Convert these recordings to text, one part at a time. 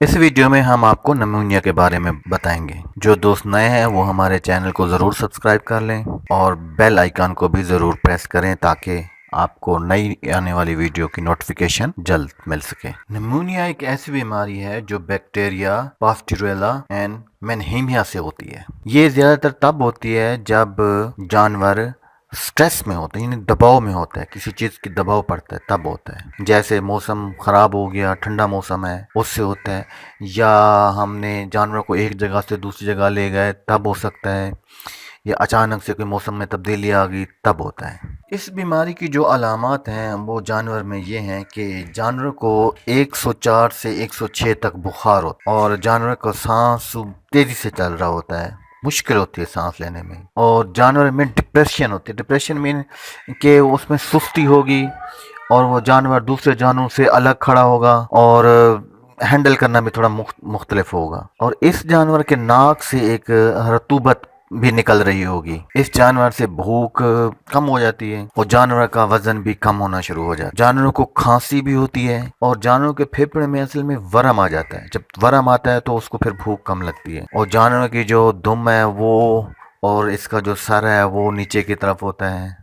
इस वीडियो में हम आपको निमोनिया के बारे में बताएंगे। जो दोस्त नए हैं वो हमारे चैनल को ज़रूर सब्सक्राइब कर लें और बेल आइकन को भी ज़रूर प्रेस करें ताकि आपको नई आने वाली वीडियो की नोटिफिकेशन जल्द मिल सके। निमोनिया एक ऐसी बीमारी है जो बैक्टीरिया, पास्टुरेला एंड मेनहेमिया से होती है। ये ज़्यादातर तब होती है जब जानवर स्ट्रेस में होता है, यानी दबाव में होता है, किसी चीज़ की दबाव पड़ता है तब होता है। जैसे मौसम ख़राब हो गया, ठंडा मौसम है, उससे होता है, या हमने जानवर को एक जगह से दूसरी जगह ले गए तब हो सकता है, या अचानक से कोई मौसम में तब्दीली आ गई तब होता है। इस बीमारी की जो अलामात हैं वो जानवर में ये हैं कि जानवर को 104 से 106 तक बुखार होता है और जानवर का सांस तेज़ी से चल रहा होता है, मुश्किल होती है सांस लेने में। और जानवर में डिप्रेशन होती है। डिप्रेशन मीन कि उसमें सुस्ती होगी और वो जानवर दूसरे जानवरों से अलग खड़ा होगा और हैंडल करना भी थोड़ा मुख्तलिफ होगा। और इस जानवर के नाक से एक रतूबत भी निकल रही होगी। इस जानवर से भूख कम हो जाती है और जानवर का वजन भी कम होना शुरू हो जाता है। जानवरों को खांसी भी होती है और जानवरों के फेफड़े में असल में वरम आ जाता है। जब वरम आता है तो उसको फिर भूख कम लगती है और जानवर की जो दुम है वो और इसका जो सर है वो नीचे की तरफ होता है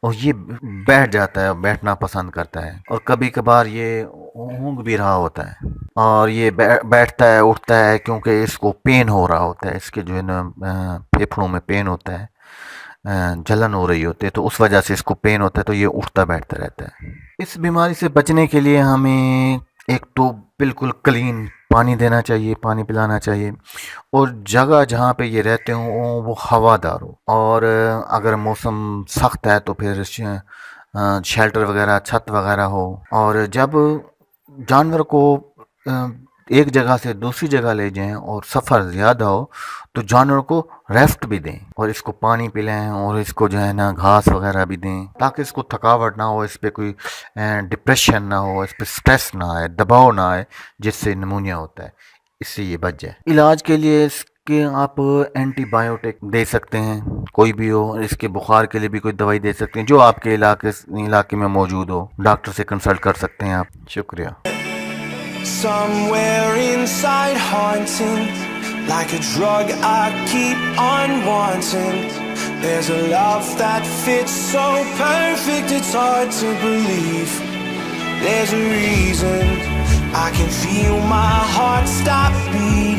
और ये बैठ जाता है, बैठना पसंद करता है और कभी कभार ये ऊँग भी रहा होता है और ये बैठता है, उठता है क्योंकि इसको पेन हो रहा होता है। इसके जो है ना फेफड़ों में पेन होता है, जलन हो रही होती है, तो उस वजह से इसको पेन होता है तो ये उठता बैठता रहता है। इस बीमारी से बचने के लिए हमें एक तो बिल्कुल क्लीन पानी देना चाहिए, पानी पिलाना चाहिए और जगह जहाँ पे ये रहते हों वो हवादार हो। और अगर मौसम सख्त है तो फिर शेल्टर वगैरह, छत वगैरह हो। और जब जानवर को एक जगह से दूसरी जगह ले जाएं और सफ़र ज़्यादा हो तो जानवर को रेस्ट भी दें और इसको पानी पिलाएं और इसको जो है ना घास वगैरह भी दें ताकि इसको थकावट ना हो, इस पर कोई डिप्रेशन ना हो, इस पर स्ट्रेस ना आए, दबाव ना आए, जिससे निमोनिया होता है, इससे ये बच जाए। इलाज के लिए इसके आप एंटीबायोटिक दे सकते हैं, कोई भी हो। इसके बुखार के लिए भी कोई दवाई दे सकते हैं जो आपके इलाके में मौजूद हो। डॉक्टर से कंसल्ट कर सकते हैं आप। शुक्रिया। Somewhere inside haunting, like a drug I keep on wanting. There's a love that fits so perfect it's hard to believe. There's a reason I can feel my heart stop beating.